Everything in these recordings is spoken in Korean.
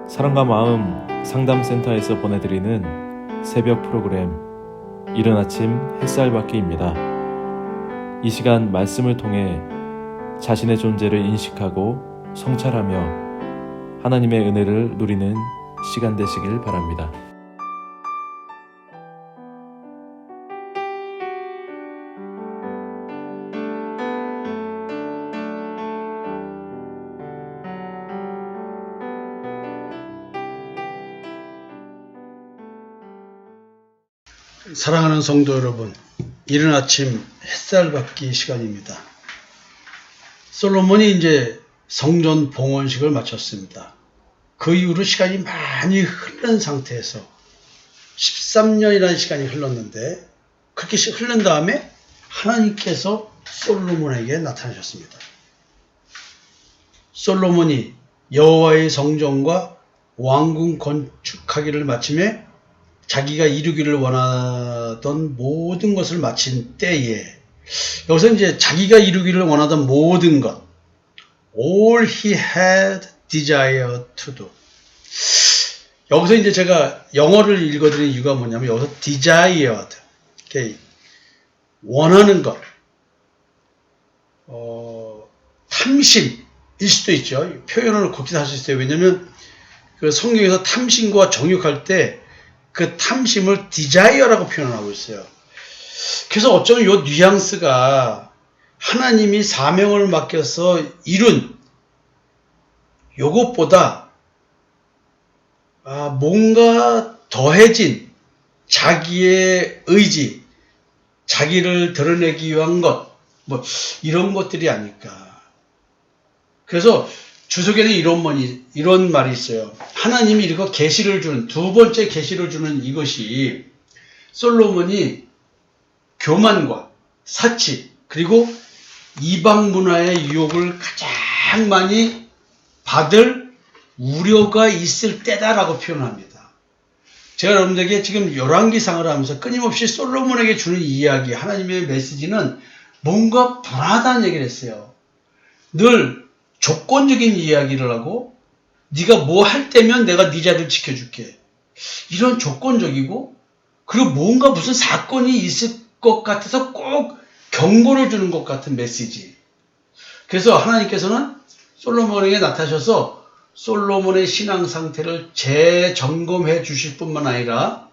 사랑과 마음 상담센터에서 보내드리는 새벽 프로그램 이른 아침 햇살 받기입니다. 이 시간 말씀을 통해 자신의 존재를 인식하고 성찰하며 하나님의 은혜를 누리는 시간 되시길 바랍니다. 사랑하는 성도 여러분, 이른 아침 햇살 받기 시간입니다. 솔로몬이 이제 성전 봉헌식을 마쳤습니다. 그 이후로 시간이 많이 흐른 상태에서 13년이라는 시간이 흘렀는데, 그렇게 흐른 다음에 하나님께서 솔로몬에게 나타나셨습니다. 솔로몬이 여호와의 성전과 왕궁 건축하기를 마침에 자기가 이루기를 원하던 모든 것을 마친 때에, 여기서 이제 자기가 이루기를 원하던 모든 것, all he had desired to do. 여기서 이제 제가 영어를 읽어드린 이유가 뭐냐면, 여기서 desired, 원하는 것, 탐심일 수도 있죠. 표현을 그렇게 할 수 있어요. 왜냐면 그 성경에서 탐심과 정욕할 때 그 탐심을 desire라고 표현하고 있어요. 그래서 어쩌면 이 뉘앙스가 하나님이 사명을 맡겨서 이룬 요것보다 뭔가 더해진 자기의 의지, 자기를 드러내기 위한 것, 이런 것들이 아닐까. 그래서 주석에는 이런 말이 있어요. 하나님이 이거 계시를 주는, 두 번째 계시를 주는 이것이 솔로몬이 교만과 사치, 그리고 이방 문화의 유혹을 가장 많이 받을 우려가 있을 때다라고 표현합니다. 제가 여러분들에게 지금 열왕기상을 하면서 끊임없이 솔로몬에게 주는 이야기, 하나님의 메시지는 뭔가 불안하다는 얘기를 했어요. 늘 조건적인 이야기를 하고, 네가 뭐 할 때면 내가 네 자리를 지켜줄게, 이런 조건적이고, 그리고 뭔가 무슨 사건이 있을 것 같아서 꼭 경고를 주는 것 같은 메시지. 그래서 하나님께서는 솔로몬에게 나타나셔서 솔로몬의 신앙 상태를 재점검해 주실 뿐만 아니라,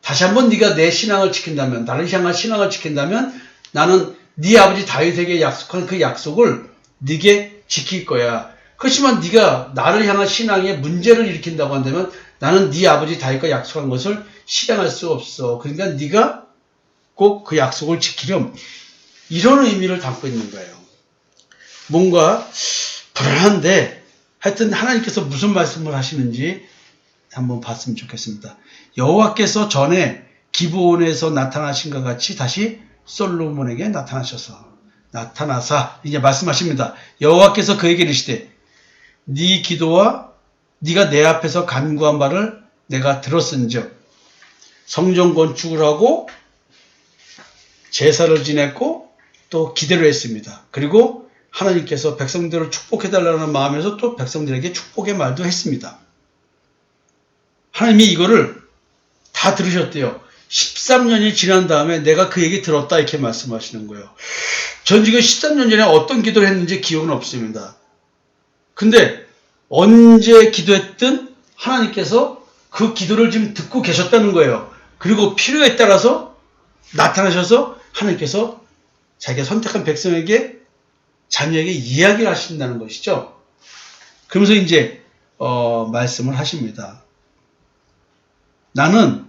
다시 한번 네가 내 신앙을 지킨다면, 나를 향한 신앙을 지킨다면 나는 네 아버지 다윗에게 약속한 그 약속을 네게 지킬 거야. 그렇지만 네가 나를 향한 신앙에 문제를 일으킨다고 한다면 나는 네 아버지 다윗과 약속한 것을 실행할 수 없어. 그러니까 네가 꼭 그 약속을 지키렴. 이런 의미를 담고 있는 거예요. 뭔가 불안한데 하여튼 하나님께서 무슨 말씀을 하시는지 한번 봤으면 좋겠습니다. 여호와께서 전에 기브온에서 나타나신 것 같이 다시 솔로몬에게 나타나사 이제 말씀하십니다. 여호와께서 그에게 이르시되 네 기도와 네가 내 앞에서 간구한 바를 내가 들었은즉 성전 건축을 하고 제사를 지냈고 또 기도를 했습니다. 그리고 하나님께서 백성들을 축복해달라는 마음에서 또 백성들에게 축복의 말도 했습니다. 하나님이 이거를 다 들으셨대요. 13년이 지난 다음에 내가 그 얘기 들었다 이렇게 말씀하시는 거예요. 전 지금 13년 전에 어떤 기도를 했는지 기억은 없습니다. 근데 언제 기도했든 하나님께서 그 기도를 지금 듣고 계셨다는 거예요. 그리고 필요에 따라서 나타나셔서 하나님께서 자기가 선택한 백성에게, 자녀에게 이야기를 하신다는 것이죠. 그러면서 이제 말씀을 하십니다. 나는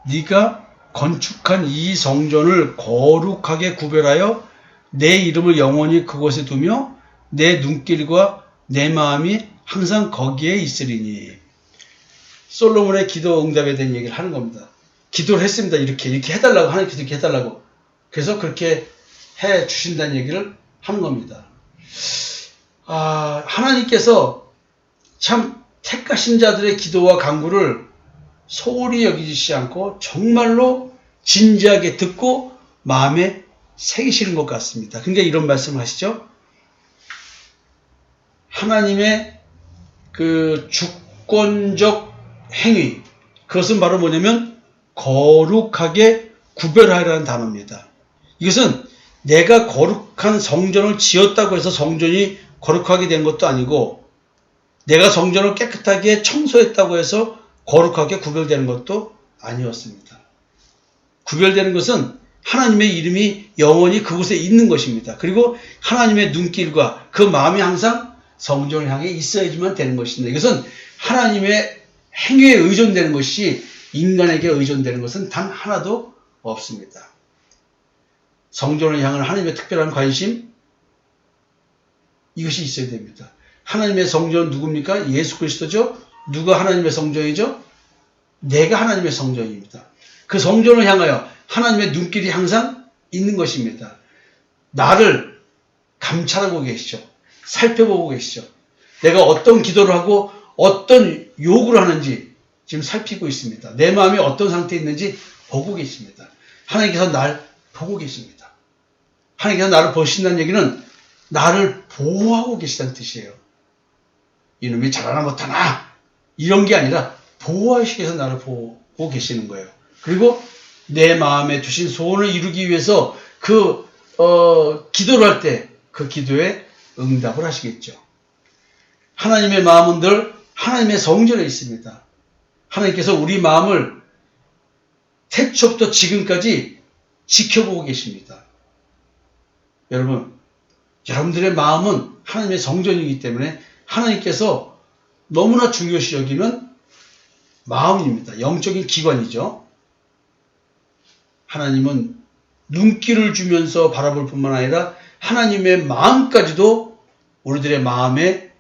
네가 건축한 이 성전을 거룩하게 구별하여 내 이름을 영원히 그곳에 두며 내 눈길과 내 마음이 항상 거기에 있으리니. 솔로몬의 기도 응답에 대한 얘기를 하는 겁니다. 기도를 했습니다. 이렇게 해달라고, 하나님께서 이렇게 해달라고. 그래서 그렇게 해 주신다는 얘기를 하는 겁니다. 하나님께서 참 택하신 자들의 기도와 간구를 소홀히 여기지 않고 정말로 진지하게 듣고 마음에 새기시는 것 같습니다. 그러니까 이런 말씀을 하시죠. 하나님의 그 조건적 행위. 그것은 바로 뭐냐면 거룩하게 구별하라는 단어입니다. 이것은 내가 거룩한 성전을 지었다고 해서 성전이 거룩하게 된 것도 아니고 내가 성전을 깨끗하게 청소했다고 해서 거룩하게 구별되는 것도 아니었습니다. 구별되는 것은 하나님의 이름이 영원히 그곳에 있는 것입니다. 그리고 하나님의 눈길과 그 마음이 항상 성전을 향해 있어야지만 되는 것입니다. 이것은 하나님의 행위에 의존되는 것이 인간에게 의존되는 것은 단 하나도 없습니다. 성전을 향한 하나님의 특별한 관심, 이것이 있어야 됩니다. 하나님의 성전은 누굽니까? 예수 그리스도죠? 누가 하나님의 성전이죠? 내가 하나님의 성전입니다. 그 성전을 향하여 하나님의 눈길이 항상 있는 것입니다. 나를 감찰하고 계시죠. 살펴보고 계시죠. 내가 어떤 기도를 하고 어떤 요구를 하는지 지금 살피고 있습니다. 내 마음이 어떤 상태에 있는지 보고 계십니다. 하나님께서 날 보고 계십니다. 하나님께서 나를 보신다는 얘기는 나를 보호하고 계시다는 뜻이에요. 이놈이 잘하나 못하나 이런 게 아니라 보호하시기 위해서 나를 보고 계시는 거예요. 그리고 내 마음에 두신 소원을 이루기 위해서 기도를 할 때 그 기도에 응답을 하시겠죠. 하나님의 마음은 늘 하나님의 성전에 있습니다. 하나님께서 우리 마음을 태초부터 지금까지 지켜보고 계십니다. 여러분들의 마음은 하나님의 성전이기 때문에 하나님께서 너무나 중요시 여기는 마음입니다. 영적인 기관이죠. 하나님은 눈길을 주면서 바라볼 뿐만 아니라 하나님의 마음까지도 우리들의 마음에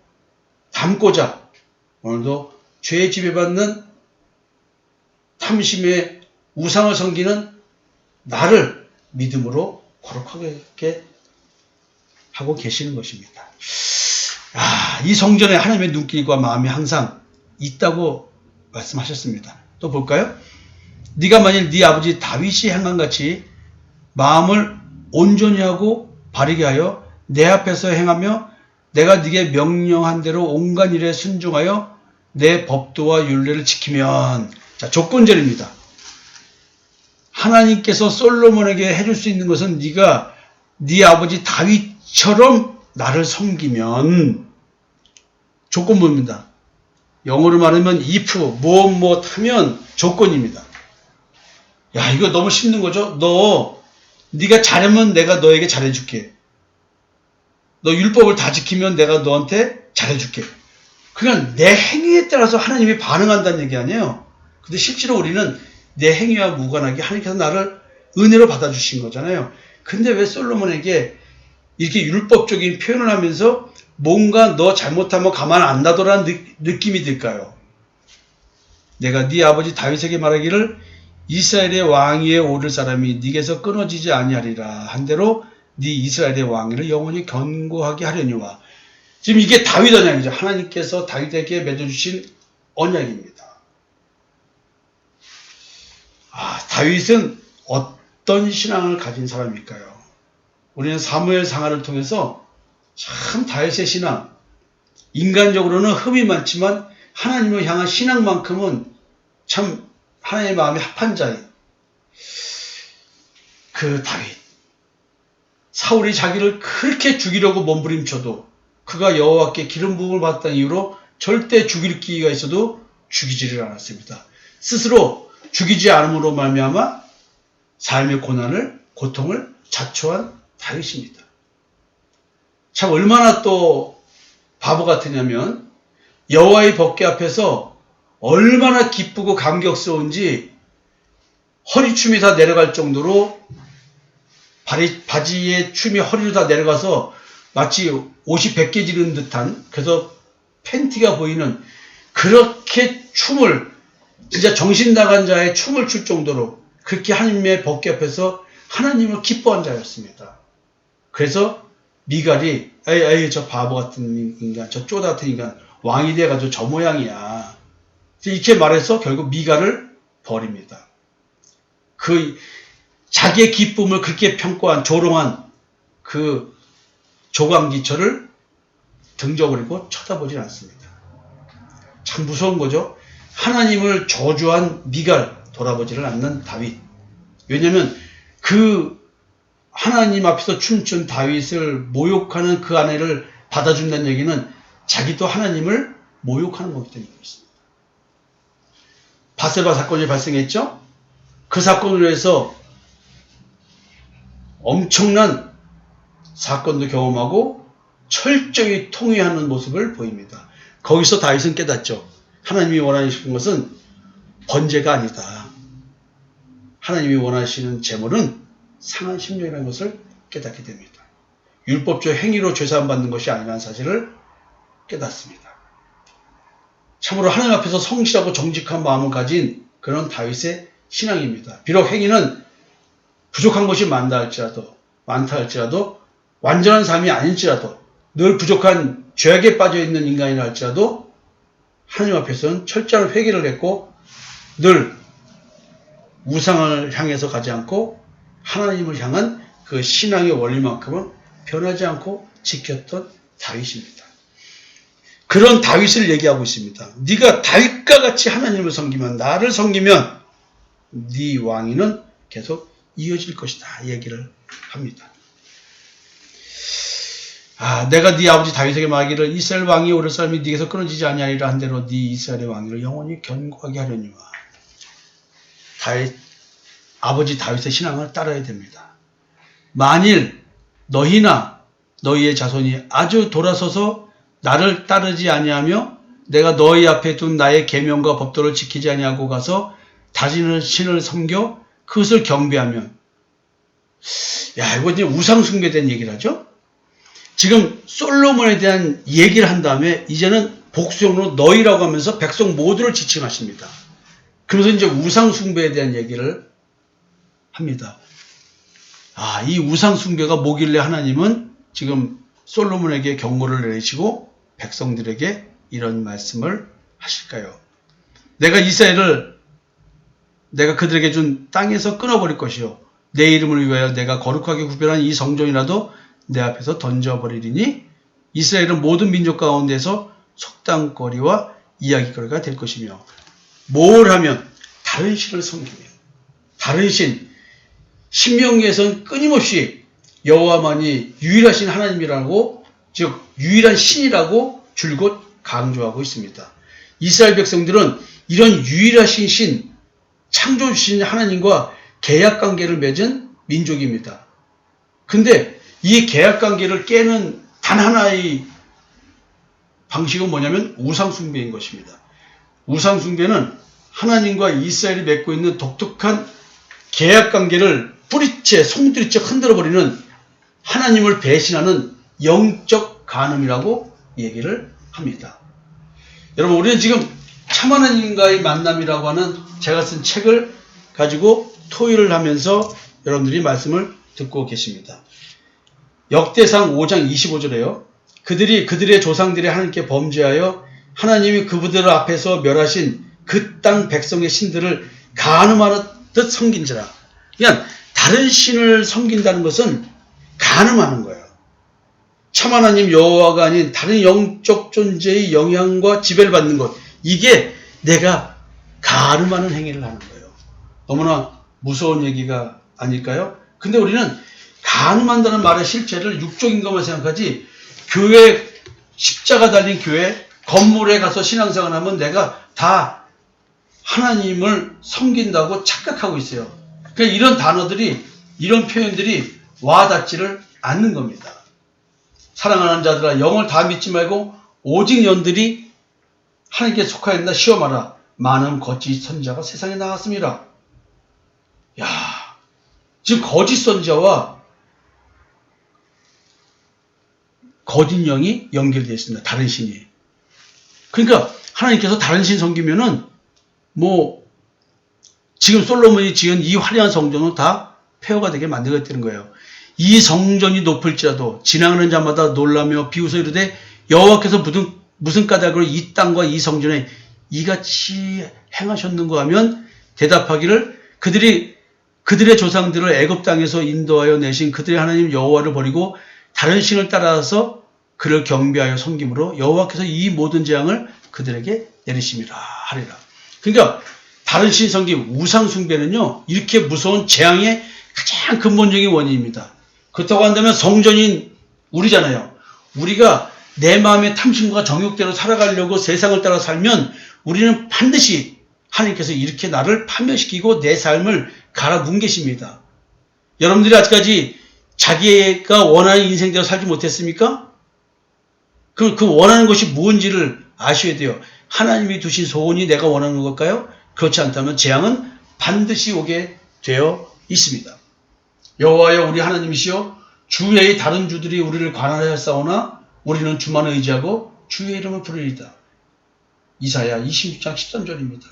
담고자 오늘도 죄에 지배받는 탐심의 우상을 섬기는 나를 믿음으로 거룩하게 하고 계시는 것입니다. 이 성전에 하나님의 눈길과 마음이 항상 있다고 말씀하셨습니다. 또 볼까요? 네가 만일 네 아버지 다윗이 행한 같이 마음을 온전히 하고 바르게 하여 내 앞에서 행하며 내가 네게 명령한 대로 온갖 일에 순종하여 내 법도와 율례를 지키면, 자, 조건절입니다. 하나님께서 솔로몬에게 해줄 수 있는 것은 네가 네 아버지 다윗처럼 나를 섬기면, 조건부입니다. 영어로 말하면 if, 무엇 하면 조건입니다. 야, 이거 너무 쉽는 거죠? 네가 잘하면 내가 너에게 잘해줄게. 너 율법을 다 지키면 내가 너한테 잘해줄게. 그냥 내 행위에 따라서 하나님이 반응한다는 얘기 아니에요. 근데 실제로 우리는 내 행위와 무관하게 하나님께서 나를 은혜로 받아주신 거잖아요. 근데 왜 솔로몬에게 이렇게 율법적인 표현을 하면서 뭔가 너 잘못하면 가만 안 놔둬라는 느낌이 들까요? 내가 네 아버지 다윗에게 말하기를 이스라엘의 왕위에 오를 사람이 네게서 끊어지지 아니하리라 한 대로 네 이스라엘의 왕위를 영원히 견고하게 하려니와. 지금 이게 다윗 언약이죠. 하나님께서 다윗에게 맺어주신 언약입니다. 다윗은 어떤 신앙을 가진 사람일까요? 우리는 사무엘 상하를 통해서 참 다윗의 신앙, 인간적으로는 흠이 많지만 하나님을 향한 신앙만큼은 참 하나님의 마음에 합한 자인 그 다윗. 사울이 자기를 그렇게 죽이려고 몸부림쳐도 그가 여호와께 기름 부음을 받았다는 이유로 절대 죽일 기회가 있어도 죽이지를 않았습니다. 스스로 죽이지 않음으로 말미암아 삶의 고통을 자초한 다윗입니다. 참 얼마나 또 바보 같으냐면 여호와의 법궤 앞에서 얼마나 기쁘고 감격스러운지 허리춤이 다 내려갈 정도로 바지의 춤이 허리로 다 내려가서 마치 옷이 벗겨지는 듯한, 그래서 팬티가 보이는 그렇게 춤을, 진짜 정신 나간 자의 춤을 출 정도로 그렇게 하나님의 법궤 앞에서 하나님을 기뻐한 자였습니다. 그래서 미갈이 에이 저 바보 같은 인간, 저 쪼다 같은 인간 왕이 돼가지고 저 모양이야 이렇게 말해서 결국 미갈을 버립니다. 자기의 기쁨을 그렇게 평가한 조롱한 그 조광지처를 등져버리고 쳐다보지 않습니다. 참 무서운 거죠. 하나님을 저주한 미갈 돌아보지를 않는 다윗. 왜냐하면 그 하나님 앞에서 춤춘 다윗을 모욕하는 그 아내를 받아준다는 얘기는 자기도 하나님을 모욕하는 거기 때문에 그렇습니다. 바세바 사건이 발생했죠. 그 사건으로 해서 엄청난 사건도 경험하고 철저히 통회하는 모습을 보입니다. 거기서 다윗은 깨닫죠. 하나님이 원하시는 것은 번제가 아니다. 하나님이 원하시는 제물은 상한 심령이라는 것을 깨닫게 됩니다. 율법적 행위로 죄사함받는 것이 아니라는 사실을 깨닫습니다. 참으로 하나님 앞에서 성실하고 정직한 마음을 가진 그런 다윗의 신앙입니다. 비록 행위는 부족한 것이 많다 할지라도 완전한 삶이 아닐지라도 늘 부족한 죄악에 빠져있는 인간이라 할지라도 하나님 앞에서는 철저한 회개를 했고 늘 우상을 향해서 가지 않고 하나님을 향한 그 신앙의 원리만큼은 변하지 않고 지켰던 다윗입니다. 그런 다윗을 얘기하고 있습니다. 네가 다윗과 같이 하나님을 섬기면, 나를 섬기면 네 왕위는 계속 이어질 것이다 얘기를 합니다. 내가 네 아버지 다윗에게 말하기를 이스라엘 왕이 오를 사람이 네게서 끊어지지 아니하리라 한 대로 네 이스라엘의 왕위를 영원히 견고하게 하려니와. 아버지 다윗의 신앙을 따라야 됩니다. 만일 너희나 너희의 자손이 아주 돌아서서 나를 따르지 아니하며 내가 너희 앞에 둔 나의 계명과 법도를 지키지 아니하고 가서 다른 신을 섬겨 그것을 경배하면, 이거 이제 우상 숭배된 얘기를 하죠. 지금 솔로몬에 대한 얘기를 한 다음에 이제는 복수형으로 너희라고 하면서 백성 모두를 지칭하십니다. 그래서 이제 우상 숭배에 대한 얘기를 합니다. 이 우상 숭배가 뭐길래 하나님은 지금 솔로몬에게 경고를 내리시고 백성들에게 이런 말씀을 하실까요? 내가 이스라엘을 내가 그들에게 준 땅에서 끊어버릴 것이요 내 이름을 위하여 내가 거룩하게 구별한 이 성전이라도 내 앞에서 던져버리리니 이스라엘은 모든 민족 가운데서 속담거리와 이야기거리가 될 것이며, 뭘 하면 다른 신을 섬기며, 다른 신, 신명기에서는 끊임없이 여호와만이 유일하신 하나님이라고, 즉 유일한 신이라고 줄곧 강조하고 있습니다. 이스라엘 백성들은 이런 유일하신 신, 창조주신 하나님과 계약관계를 맺은 민족입니다. 근데 이 계약관계를 깨는 단 하나의 방식은 뭐냐면 우상숭배인 것입니다. 우상숭배는 하나님과 이스라엘이 맺고 있는 독특한 계약관계를 뿌리채, 송두리째 흔들어버리는 하나님을 배신하는 영적 간음이라고 얘기를 합니다. 여러분, 우리는 지금 참 하나님과의 만남이라고 하는 제가 쓴 책을 가지고 토의를 하면서 여러분들이 말씀을 듣고 계십니다. 역대상 5장 25절에요. 그들이 그들의 조상들이 하나님께 범죄하여 하나님이 그분들 앞에서 멸하신 그 땅 백성의 신들을 간음하듯 섬긴지라. 그러니까 다른 신을 섬긴다는 것은 간음하는 거예요. 참 하나님 여호와가 아닌 다른 영적 존재의 영향과 지배를 받는 것, 이게 내가 간음하는 행위를 하는 거예요. 너무나 무서운 얘기가 아닐까요? 근데 우리는 간음한다는 말의 실체를 육적인 것만 생각하지, 교회, 십자가 달린 교회, 건물에 가서 신앙생활하면 내가 다 하나님을 섬긴다고 착각하고 있어요. 그러니까 이런 단어들이, 이런 표현들이 와닿지를 않는 겁니다. 사랑하는 자들아, 영을 다 믿지 말고 오직 년들이 하나님께 속하였나 시험하라. 많은 거짓 선지자가 세상에 나왔습니다. 지금 거짓 선지자와 거짓 영이 연결되어 있습니다. 다른 신이. 그러니까 하나님께서 다른 신 섬기면은 지금 솔로몬이 지은 이 화려한 성전은 다 폐허가 되게 만들어졌다는 거예요. 이 성전이 높을지라도 지나가는 자마다 놀라며 비웃어 이르되 여호와께서 무슨 까닭으로 이 땅과 이 성전에 이같이 행하셨는가 하면 대답하기를 그들의 조상들을 애굽 땅에서 인도하여 내신 그들의 하나님 여호와를 버리고 다른 신을 따라서 그를 경배하여 섬김으로 여호와께서 이 모든 재앙을 그들에게 내리심이라 하리라. 그러니까 다른 신 섬김, 우상 숭배는요, 이렇게 무서운 재앙의 가장 근본적인 원인입니다. 그렇다고 한다면 성전인 우리잖아요. 우리가 내 마음의 탐심과 정욕대로 살아가려고 세상을 따라 살면 우리는 반드시 하나님께서 이렇게 나를 파멸시키고 내 삶을 갈아뭉개십니다. 여러분들이 아직까지 자기가 원하는 인생대로 살지 못했습니까? 그럼 그 원하는 것이 무엇인지를 아셔야 돼요. 하나님이 두신 소원이 내가 원하는 걸까요? 그렇지 않다면 재앙은 반드시 오게 되어 있습니다. 여호와여 우리 하나님이시여 주 외의 다른 주들이 우리를 관할하였사오나 우리는 주만 의지하고 주의 이름을 부르리이다. 이사야 26장 13절입니다.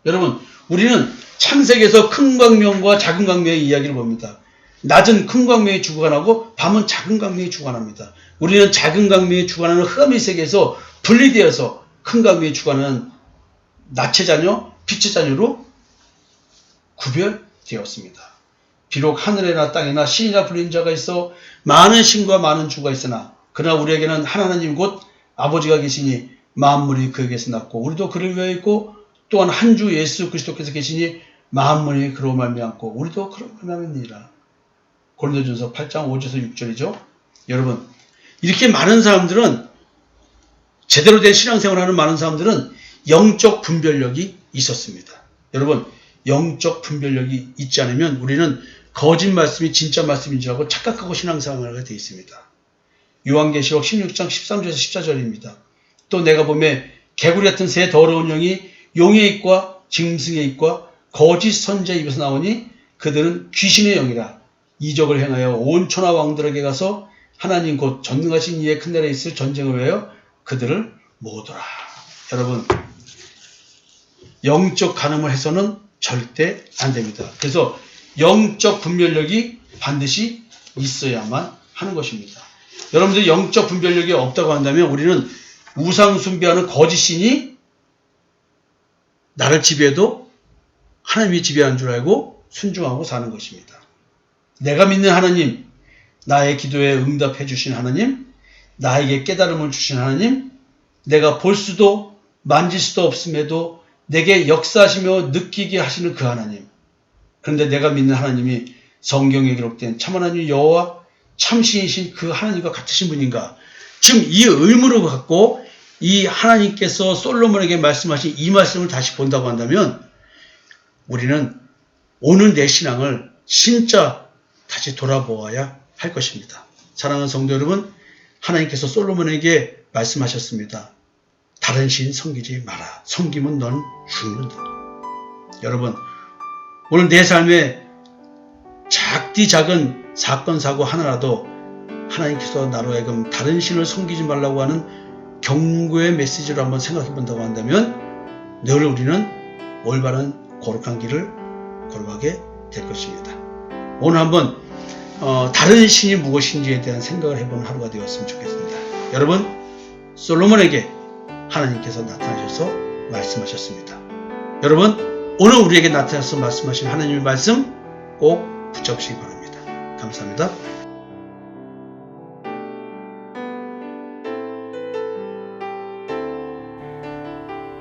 여러분, 우리는 창세기에서 큰 광명과 작은 광명의 이야기를 봅니다. 낮은 큰 광명이 주관하고 밤은 작은 광명이 주관합니다. 우리는 작은 광명이 주관하는 흑암의 세계에서 분리되어서 큰 광명이 주관하는 낮의 자녀, 빛의 자녀로 구별되었습니다. 비록 하늘에나 땅에나 신이나 불린 자가 있어 많은 신과 많은 주가 있으나 그러나 우리에게는 하나님 곧 아버지가 계시니 만물이 그에게서 났고 우리도 그를 위하여 있고 또한 한 주 예수 그리스도께서 계시니 만물이 그로 말미암고 우리도 그로 말미암으니라. 고린도전서 8장 5절에서 6절이죠. 여러분, 이렇게 많은 사람들은 제대로 된 신앙생활을 하는 많은 사람들은 영적 분별력이 있었습니다. 여러분, 영적 분별력이 있지 않으면 우리는 거짓 말씀이 진짜 말씀인 줄 알고 착각하고 신앙생활을 하게 되어 있습니다. 요한계시록 16장 13절에서 14절입니다. 또 내가 보매 개구리 같은 새 더러운 영이 용의 입과 짐승의 입과 거짓 선지자의 입에서 나오니 그들은 귀신의 영이라 이적을 행하여 온 천하 왕들에게 가서 하나님 곧 전능하신 이의 큰 나라에 있을 전쟁을 위하여 그들을 모으더라. 여러분, 영적 간음을 해서는 절대 안 됩니다. 그래서 영적 분별력이 반드시 있어야만 하는 것입니다. 여러분들이 영적 분별력이 없다고 한다면 우리는 우상 숭배하는 거짓 신이 나를 지배해도 하나님이 지배하는 줄 알고 순종하고 사는 것입니다. 내가 믿는 하나님, 나의 기도에 응답해 주신 하나님, 나에게 깨달음을 주신 하나님, 내가 볼 수도 만질 수도 없음에도 내게 역사하시며 느끼게 하시는 그 하나님. 그런데 내가 믿는 하나님이 성경에 기록된 참 하나님 여호와 참신이신 그 하나님과 같으신 분인가? 지금 이 의문을 갖고 이 하나님께서 솔로몬에게 말씀하신 이 말씀을 다시 본다고 한다면 우리는 오늘 내 신앙을 진짜 다시 돌아보아야 할 것입니다. 사랑하는 성도 여러분, 하나님께서 솔로몬에게 말씀하셨습니다. 다른 신 섬기지 마라. 섬기면 넌 죽는다. 여러분, 오늘 내 삶에 작디 작은 사건 사고 하나라도 하나님께서 나로 하여금 다른 신을 섬기지 말라고 하는 경고의 메시지로 한번 생각해 본다고 한다면 늘 우리는 올바른 거룩한 길을 걸어가게 될 것입니다. 오늘 한번 다른 신이 무엇인지에 대한 생각을 해보는 하루가 되었으면 좋겠습니다. 여러분, 솔로몬에게 하나님께서 나타나셔서 말씀하셨습니다. 여러분, 오늘 우리에게 나타나서 말씀하신 하나님의 말씀 꼭 붙잡으시기 바랍니다. 감사합니다.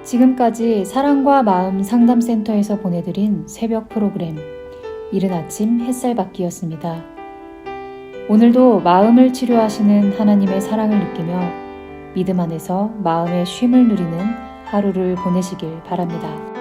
지금까지 사랑과 마음 상담센터에서 보내드린 새벽 프로그램 이른 아침 햇살받기였습니다. 오늘도 마음을 치료하시는 하나님의 사랑을 느끼며 믿음 안에서 마음의 쉼을 누리는 하루를 보내시길 바랍니다.